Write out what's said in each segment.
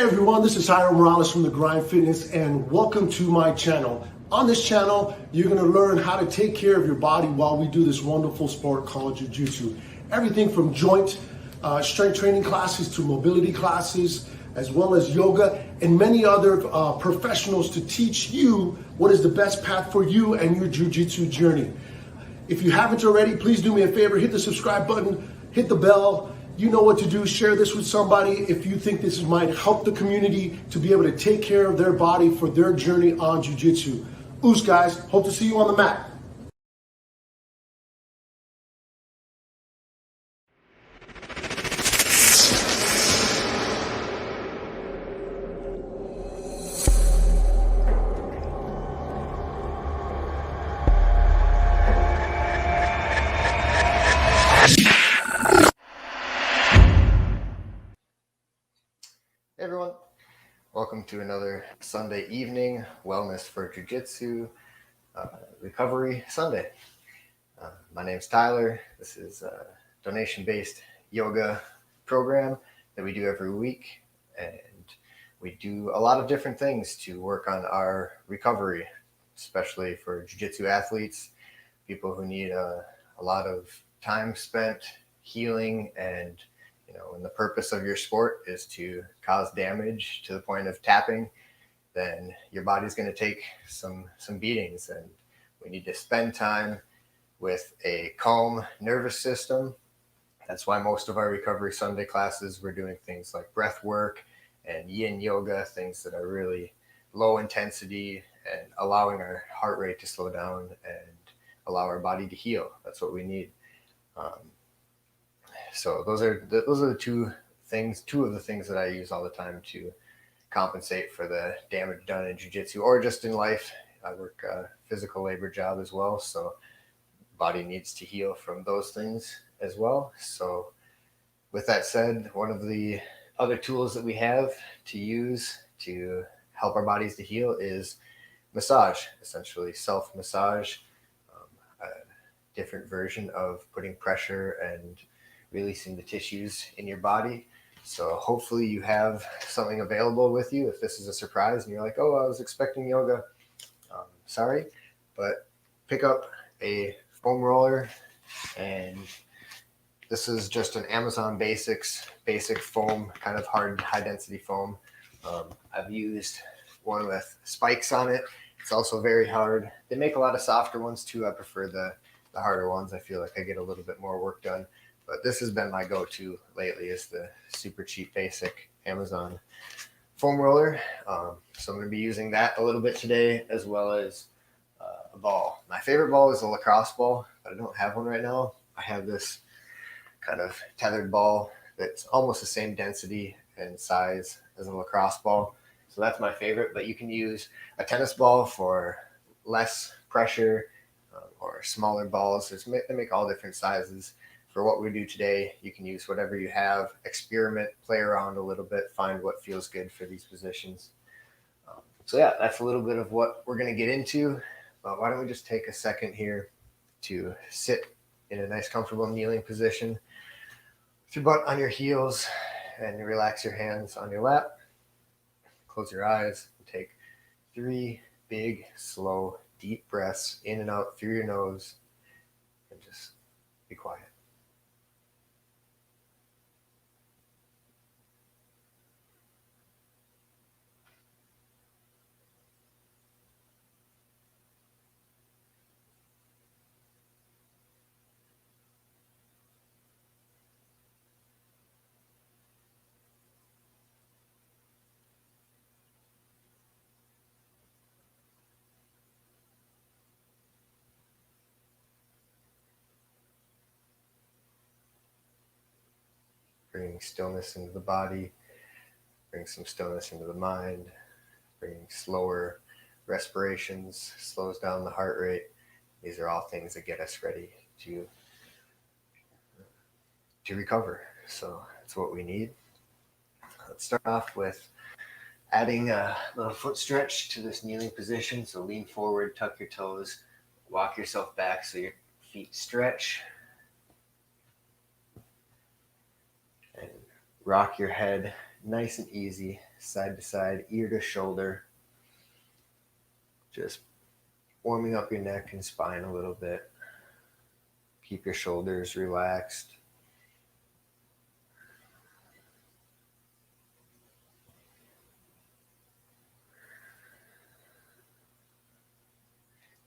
everyone, this is Jairo Morales from The Grind Fitness and welcome to my channel. On this channel, you're going to learn how to take care of your body while we do this wonderful sport called Jiu-Jitsu. Everything from joint strength training classes to mobility classes, as well as yoga and many other professionals to teach you what is the best path for you and your Jiu-Jitsu journey. If you haven't already, please do me a favor, hit the subscribe button, hit the bell. You know what to do. Share this with somebody if you think this might help the community to be able to take care of their body for their journey on Jiu-Jitsu. Oos, guys. Hope to see you on the mat. Hey everyone, welcome to another Sunday evening Wellness for Jiu-Jitsu Recovery Sunday. My name's Tyler. This is a donation-based yoga program that we do every week, and we do a lot of different things to work on our recovery, especially for Jiu-Jitsu athletes, people who need a lot of time spent healing and when the purpose of your sport is to cause damage to the point of tapping, then your body's going to take some beatings, and we need to spend time with a calm nervous system. That's why most of our Recovery Sunday classes, we're doing things like breath work and yin yoga, things that are really low intensity and allowing our heart rate to slow down and allow our body to heal. That's what we need. So those are the two of the things that I use all the time to compensate for the damage done in jiu-jitsu or just in life. I work a physical labor job as well, so body needs to heal from those things as well. So with that said, one of the other tools that we have to use to help our bodies to heal is massage, essentially self-massage, a different version of putting pressure and releasing the tissues in your body. So hopefully you have something available with you. If this is a surprise and you're like, oh, I was expecting yoga, sorry, but pick up a foam roller, and this is just an Amazon basic foam, kind of hard, high density foam. I've used one with spikes on it. It's also very hard. They make a lot of softer ones too. I prefer the harder ones. I feel like I get a little bit more work done. But this has been my go-to lately, is the super cheap, basic Amazon foam roller. So I'm going to be using that a little bit today, as well as a ball. My favorite ball is a lacrosse ball, but I don't have one right now. I have this kind of tethered ball that's almost the same density and size as a lacrosse ball. So that's my favorite, but you can use a tennis ball for less pressure or smaller balls. They make all different sizes. For what we do today, you can use whatever you have, experiment, play around a little bit, find what feels good for these positions. So yeah, that's a little bit of what we're going to get into. But why don't we just take a second here to sit in a nice, comfortable kneeling position with your butt on your heels, and relax your hands on your lap. Close your eyes and take 3 big, slow, deep breaths in and out through your nose, and just be quiet. Bringing stillness into the body, bring some stillness into the mind, bringing slower respirations, slows down the heart rate. These are all things that get us ready to recover. So that's what we need. Let's start off with adding a little foot stretch to this kneeling position. So lean forward, tuck your toes, walk yourself back so your feet stretch. And rock your head nice and easy, side to side, ear to shoulder. Just warming up your neck and spine a little bit. Keep your shoulders relaxed.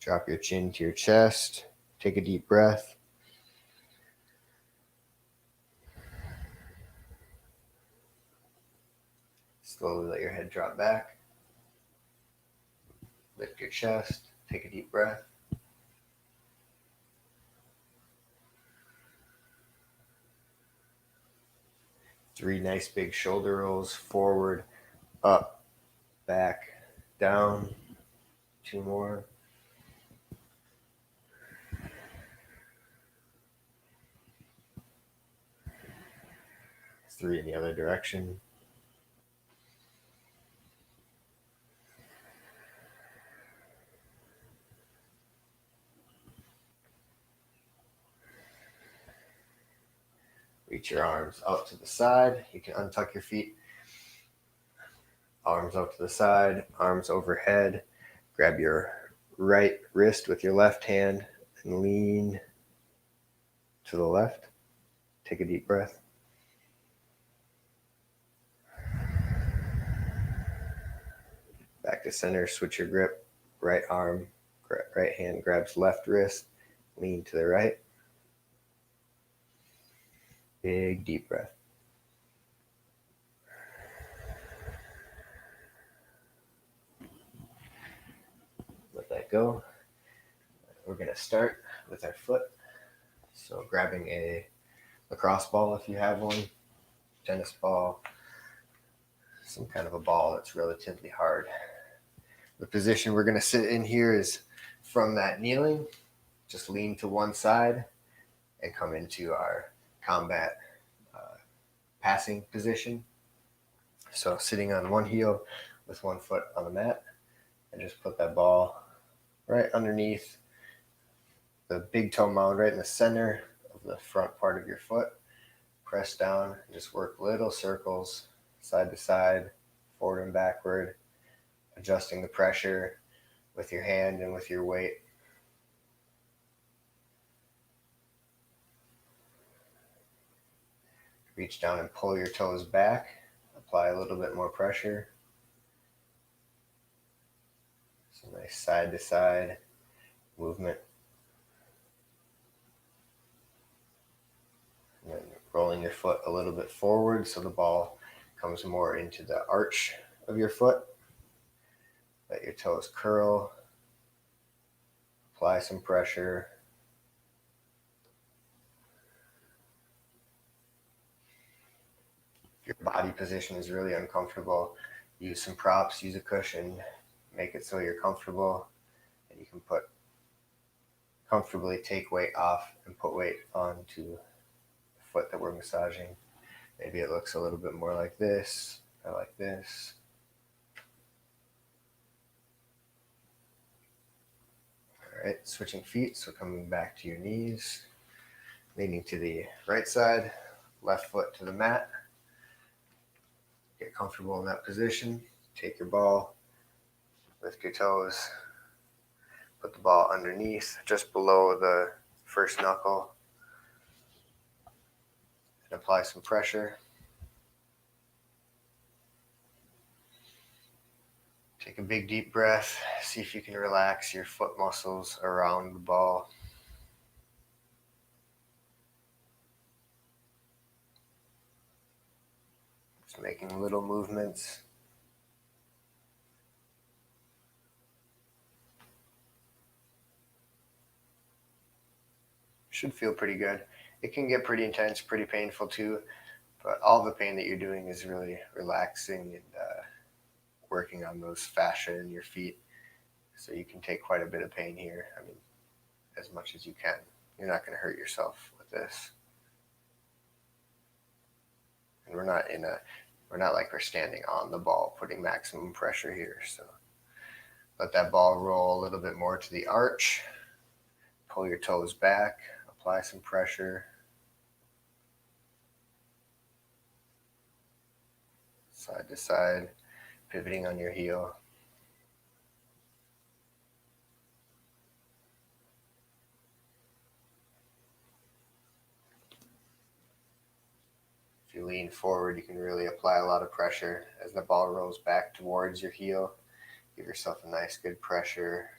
Drop your chin to your chest. Take a deep breath. Slowly let your head drop back. Lift your chest. Take a deep breath. Three nice big shoulder rolls. Forward, up, back, down. Two more. Three in the other direction. Reach your arms out to the side. You can untuck your feet. Arms out to the side, arms overhead. Grab your right wrist with your left hand and lean to the left. Take a deep breath. Back to center, switch your grip. Right arm, right hand grabs left wrist. Lean to the right. Big deep breath. Let that go. We're going to start with our foot. So grabbing a lacrosse ball if you have one, tennis ball, some kind of a ball that's relatively hard. The position we're going to sit in here is from that kneeling, just lean to one side and come into our combat passing position. So sitting on one heel with one foot on the mat, and just put that ball right underneath the big toe mound, right in the center of the front part of your foot. Press down and just work little circles side to side, forward and backward, adjusting the pressure with your hand and with your weight. Reach down and pull your toes back. Apply a little bit more pressure. Some nice side to side movement. And then rolling your foot a little bit forward so the ball comes more into the arch of your foot. Let your toes curl. Apply some pressure. If your body position is really uncomfortable, use some props, use a cushion, make it so you're comfortable, and you can comfortably take weight off and put weight onto the foot that we're massaging. Maybe it looks a little bit more like this or like this. All right, switching feet, so coming back to your knees, leaning to the right side, left foot to the mat. Get comfortable in that position. Take your ball, lift your toes, put the ball underneath, just below the first knuckle, and apply some pressure. Take a big deep breath. See if you can relax your foot muscles around the ball. Just making little movements. Should feel pretty good. It can get pretty intense, pretty painful too, but all the pain that you're doing is really relaxing and working on those fascia in your feet. So you can take quite a bit of pain here. I mean, as much as you can. You're not going to hurt yourself with this. And we're not like we're standing on the ball, putting maximum pressure here. So let that ball roll a little bit more to the arch. Pull your toes back, apply some pressure. side to side, pivoting on your heel. If you lean forward, you can really apply a lot of pressure as the ball rolls back towards your heel. Give yourself a nice, good pressure.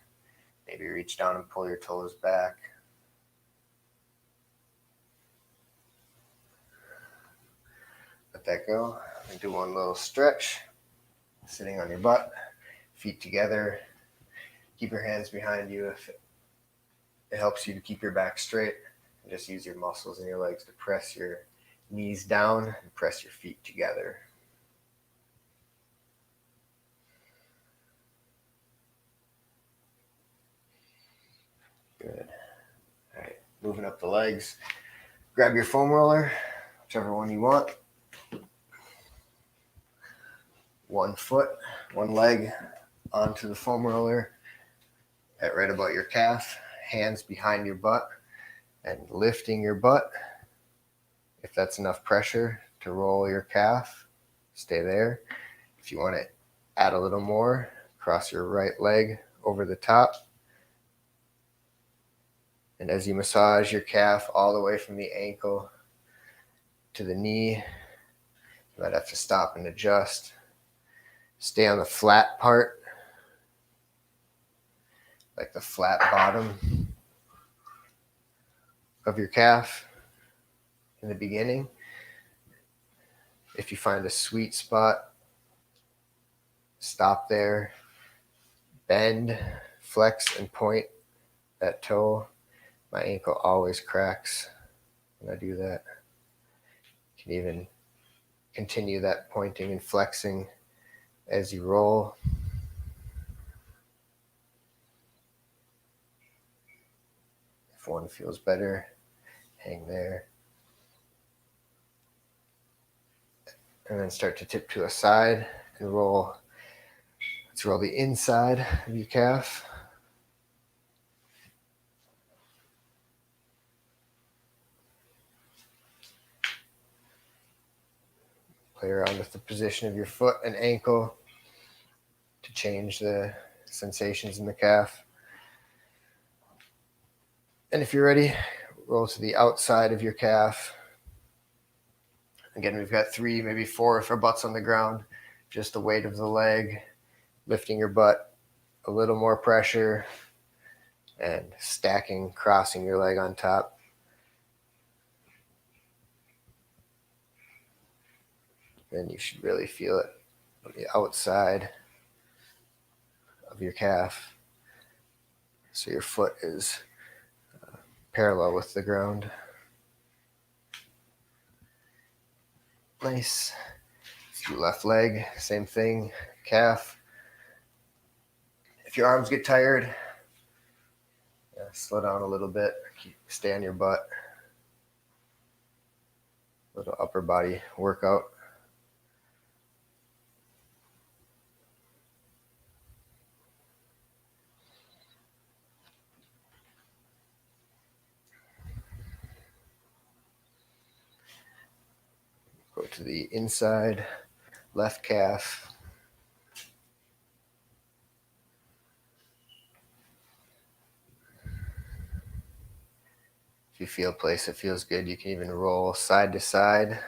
Maybe reach down and pull your toes back. Let that go. And do one little stretch. Sitting on your butt, feet together. Keep your hands behind you if it helps you to keep your back straight. And just use your muscles in your legs to press your knees down and press your feet together. Good. All right, moving up the legs. Grab your foam roller, whichever one you want. One foot, one leg onto the foam roller at right about your calf, hands behind your butt, and lifting your butt. If that's enough pressure to roll your calf, stay there. If you want to add a little more, cross your right leg over the top. And as you massage your calf all the way from the ankle to the knee, you might have to stop and adjust. Stay on the flat part, like the flat bottom of your calf in the beginning. If you find a sweet spot, stop there, bend, flex, and point that toe. My ankle always cracks when I do that. You can even continue that pointing and flexing as you roll. If one feels better, hang there. And then start to tip to a side and roll. Let's roll the inside of your calf. Play around with the position of your foot and ankle to change the sensations in the calf. And if you're ready, roll to the outside of your calf. Again, we've got 3, maybe 4 if our butt's on the ground. Just the weight of the leg, lifting your butt, a little more pressure, and stacking, crossing your leg on top. Then you should really feel it on the outside of your calf. So your foot is parallel with the ground. Nice. Let's do left leg, same thing, calf. If your arms get tired, slow down a little bit. Stay on your butt. Little upper body workout. Go to the inside, left calf. If you feel a place that feels good, you can even roll side to side.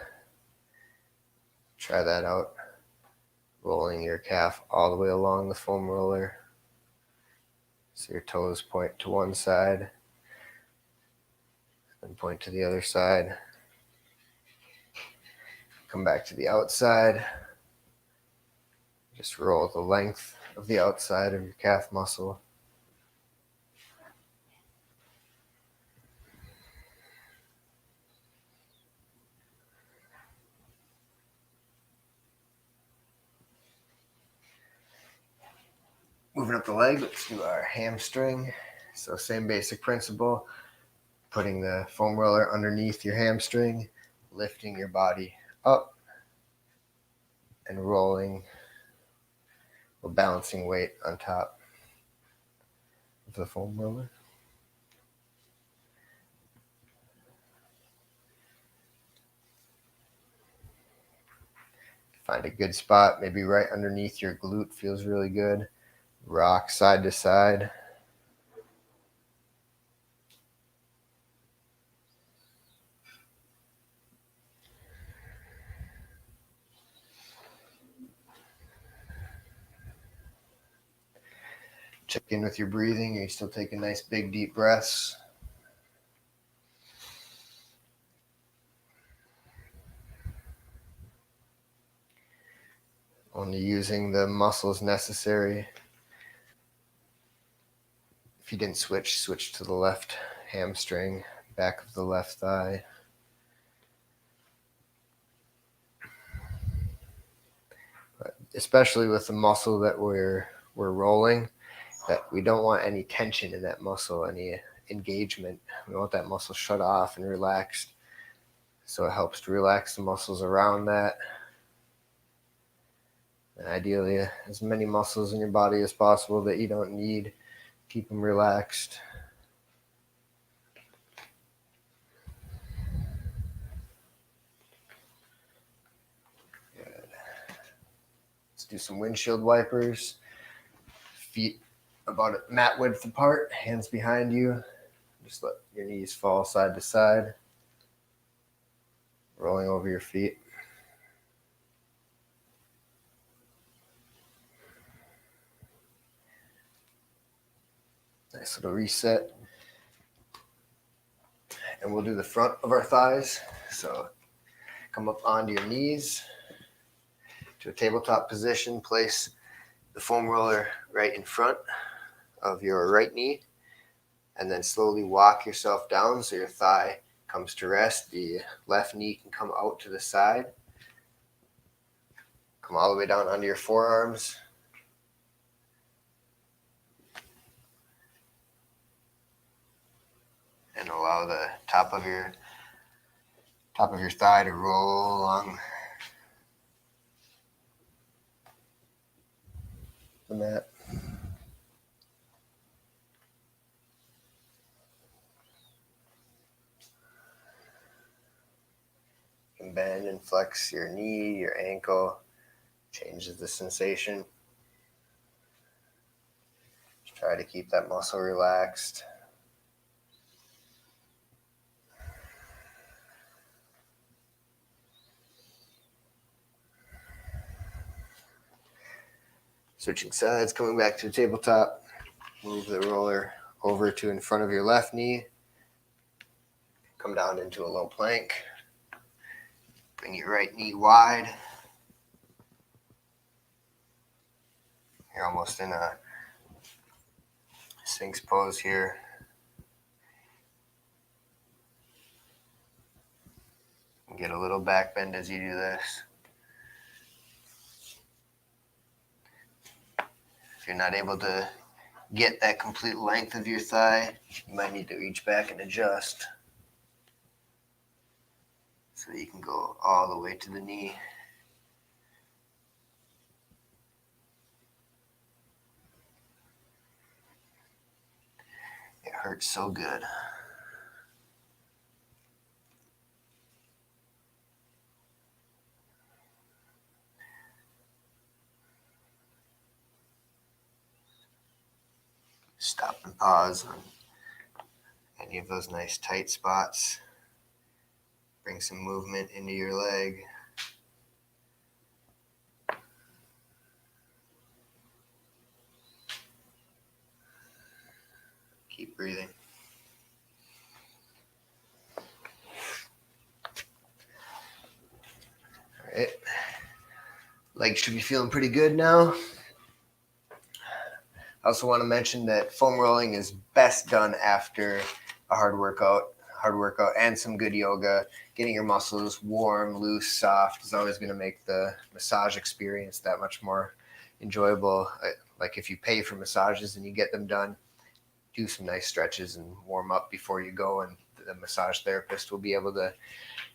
Try that out. Rolling your calf all the way along the foam roller. So your toes point to one side, then point to the other side. Come back to the outside. Just roll the length of the outside of your calf muscle. Moving up the leg, let's do our hamstring. So same basic principle, putting the foam roller underneath your hamstring, lifting your body up, and rolling or balancing weight on top of the foam roller. Find a good spot, maybe right underneath your glute feels really good. Rock side to side. Check in with your breathing. Are you still taking nice big deep breaths? Only using the muscles necessary. If you didn't switch to the left hamstring, back of the left thigh. But especially with the muscle that we're rolling, that we don't want any tension in that muscle, any engagement. We want that muscle shut off and relaxed. So it helps to relax the muscles around that. And ideally, as many muscles in your body as possible that you don't need. Keep them relaxed. Good. Let's do some windshield wipers. Feet about a mat width apart, hands behind you. Just let your knees fall side to side, rolling over your feet. Nice little reset. And we'll do the front of our thighs. So come up onto your knees to a tabletop position. Place the foam roller right in front of your right knee. And then slowly walk yourself down so your thigh comes to rest. The left knee can come out to the side. Come all the way down onto your forearms. And allow the top of your thigh to roll along the mat. You can bend and flex your knee, your ankle, changes the sensation. Just try to keep that muscle relaxed. Switching sides, coming back to the tabletop. Move the roller over to in front of your left knee. Come down into a low plank. Bring your right knee wide. You're almost in a Sphinx pose here. Get a little back bend as you do this. If you're not able to get that complete length of your thigh, you might need to reach back and adjust so that you can go all the way to the knee. It hurts so good. Stop and pause on any of those nice tight spots. Bring some movement into your leg. Keep breathing. All right. Legs should be feeling pretty good now. I also want to mention that foam rolling is best done after a hard workout and some good yoga. Getting your muscles warm, loose, soft is always going to make the massage experience that much more enjoyable. Like if you pay for massages and you get them done, do some nice stretches and warm up before you go, and the massage therapist will be able to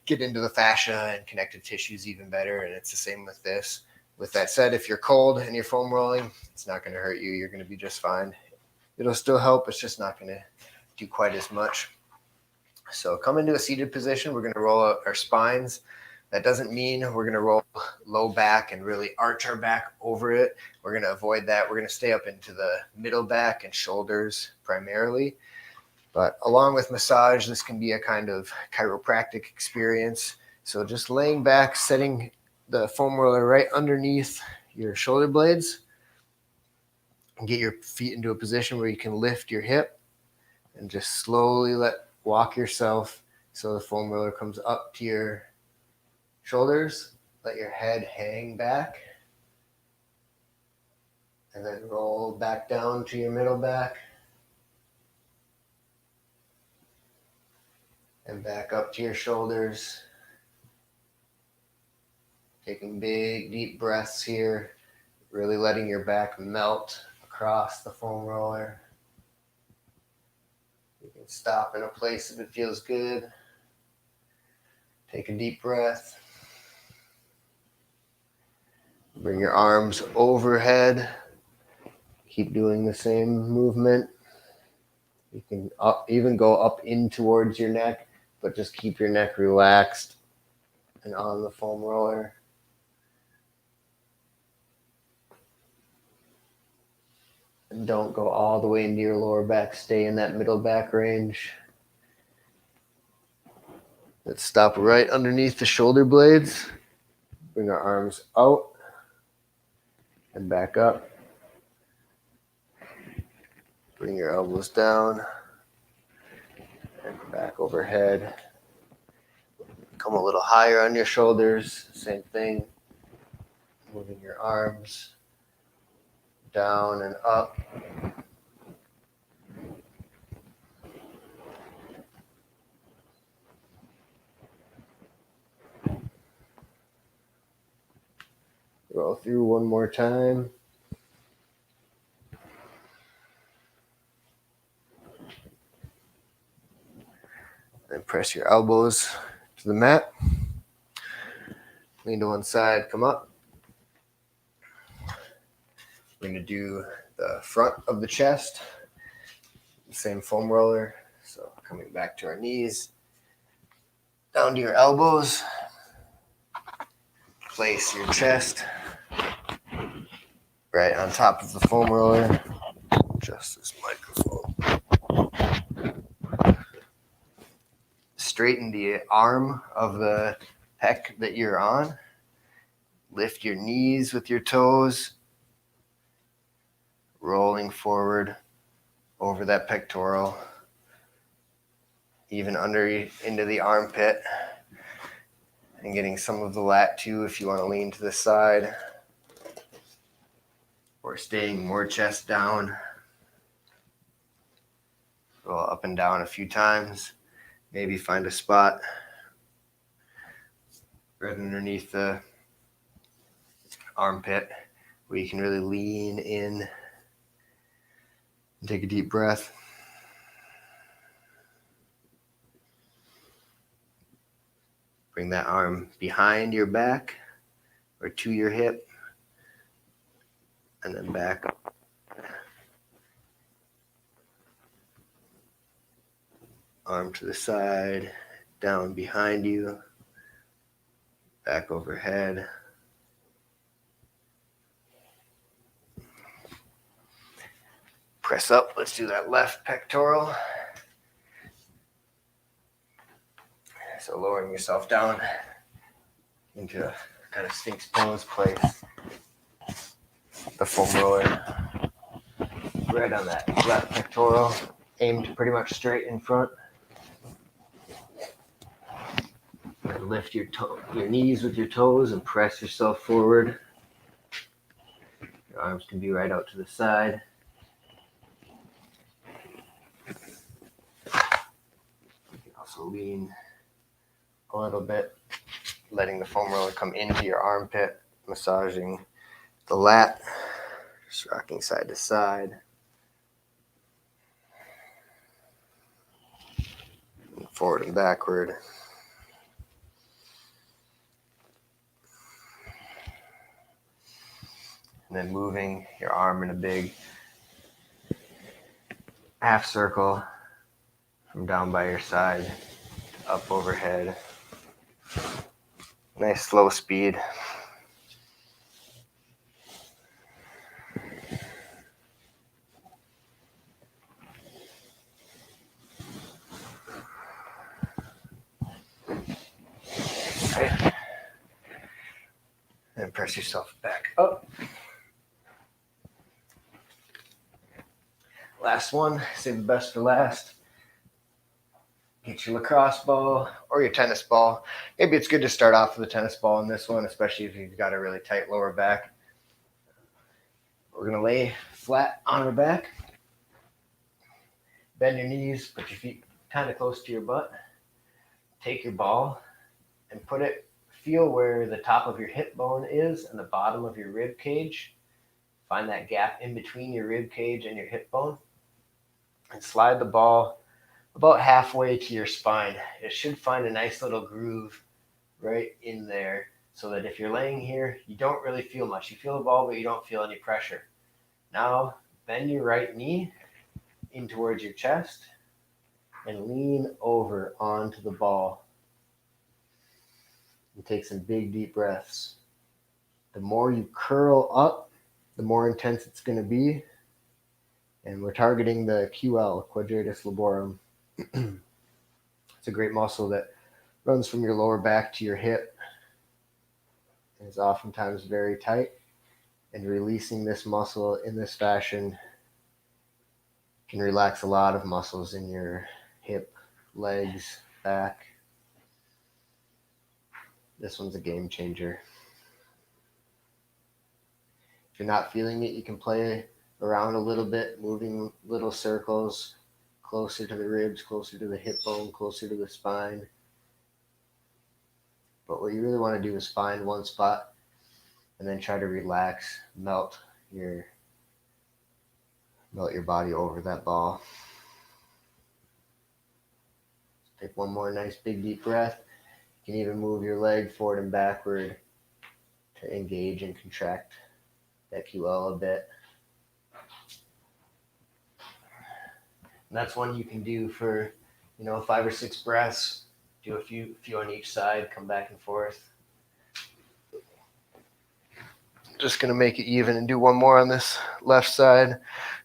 get into the fascia and connective tissues even better. And it's the same with this. With that said, if you're cold and you're foam rolling, it's not going to hurt you. You're going to be just fine. It'll still help. It's just not going to do quite as much. So come into a seated position. We're going to roll out our spines That doesn't mean we're going to roll low back and really arch our back over it. We're going to avoid that. We're going to stay up into the middle back and shoulders primarily. But along with massage, this can be a kind of chiropractic experience. So just laying back, setting the foam roller right underneath your shoulder blades, and get your feet into a position where you can lift your hip and just slowly walk yourself so the foam roller comes up to your shoulders. Let your head hang back and then roll back down to your middle back and back up to your shoulders. Taking big deep breaths here, really letting your back melt across the foam roller. You can stop in a place if it feels good. Take a deep breath. Bring your arms overhead. Keep doing the same movement. You can even go up in towards your neck, but just keep your neck relaxed and on the foam roller. And don't go all the way into your lower back. Stay in that middle back range. Let's stop right underneath the shoulder blades. Bring our arms out and back up. Bring your elbows down and back overhead. Come a little higher on your shoulders. Same thing. Moving your arms down and up. Roll through one more time. And press your elbows to the mat. Lean to one side, come up. We're going to do the front of the chest. Same foam roller. So coming back to our knees. Down to your elbows. Place your chest right on top of the foam roller. Adjust this microphone. Straighten the arm of the pec that you're on. Lift your knees with your toes. Rolling forward over that pectoral. Even into the armpit. And getting some of the lat too if you want to lean to the side. Or staying more chest down. Roll up and down a few times. Maybe find a spot right underneath the armpit where you can really lean in and take a deep breath. Bring that arm behind your back or to your hip and then back up. Arm to the side, down behind you, back overhead. Press up. Let's do that left pectoral. So lowering yourself down into a kind of Sphinx pose, place the foam roller right on that left pectoral, aimed pretty much straight in front. And lift your knees with your toes and press yourself forward. Your arms can be right out to the side. You can also lean a little bit, letting the foam roller come into your armpit, massaging the lat, just rocking side to side. And forward and backward. And then moving your arm in a big half circle from down by your side, up overhead. Nice slow speed. Okay. And press yourself back up. Last one, save the best for last. Get your lacrosse ball or your tennis ball. Maybe it's good to start off with a tennis ball in this one, especially if you've got a really tight lower back. We're going to lay flat on our back. Bend your knees, put your feet kind of close to your butt. Take your ball and feel where the top of your hip bone is and the bottom of your rib cage. Find that gap in between your rib cage and your hip bone. And slide the ball about halfway to your spine. It should find a nice little groove right in there so that if you're laying here, you don't really feel much. You feel the ball, but you don't feel any pressure. Now, bend your right knee in towards your chest and lean over onto the ball. And take some big, deep breaths. The more you curl up, the more intense it's going to be. And we're targeting the QL, quadratus laborum. It's a great muscle that runs from your lower back to your hip. And is oftentimes very tight. And releasing this muscle in this fashion can relax a lot of muscles in your hip, legs, back. This one's a game changer. If you're not feeling it, you can play around a little bit, moving little circles closer to the ribs, closer to the hip bone, closer to the spine. But what you really want to do is find one spot and then try to relax, melt your body over that ball. Take one more nice big deep breath. You can even move your leg forward and backward to engage and contract that QL a bit. And that's one you can do for, 5 or 6 breaths. Do a few on each side, come back and forth. Just going to make it even and do one more on this left side.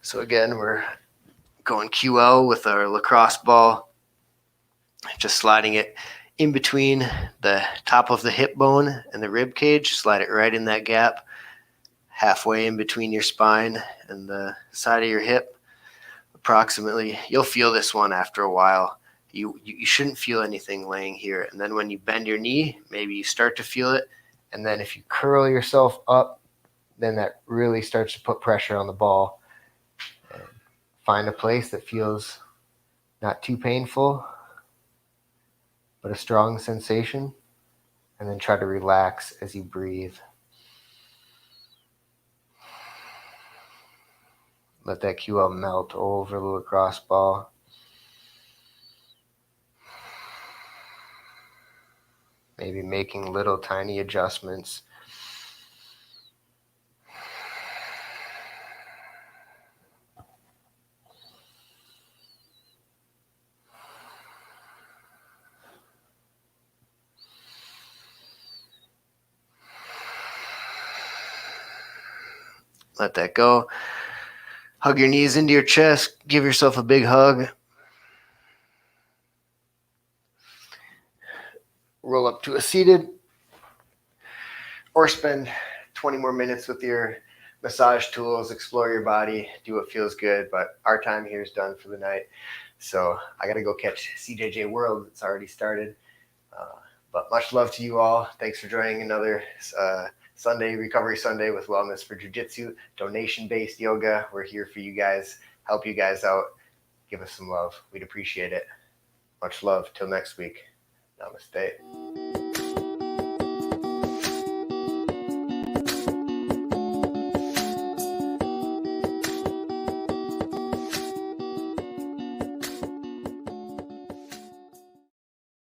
So again, we're going QL with our lacrosse ball, just sliding it in between the top of the hip bone and the rib cage. Slide it right in that gap, halfway in between your spine and the side of your hip. Approximately, you'll feel this one after a while. You shouldn't feel anything laying here. And then when you bend your knee, maybe you start to feel it. And then if you curl yourself up, then that really starts to put pressure on the ball. And find a place that feels not too painful, but a strong sensation. And then try to relax as you breathe. Let that QL melt over the lacrosse ball. Maybe making little tiny adjustments. Let that go. Hug your knees into your chest. Give yourself a big hug. Roll up to a seated, or spend 20 more minutes with your massage tools, explore your body, do what feels good. But our time here is done for the night. So I got to go catch CJJ World. It's already started. But much love to you all. Thanks for joining another Sunday, Recovery Sunday with Wellness for Jiu-Jitsu, donation-based yoga. We're here for you guys, help you guys out. Give us some love. We'd appreciate it. Much love. Till next week. Namaste.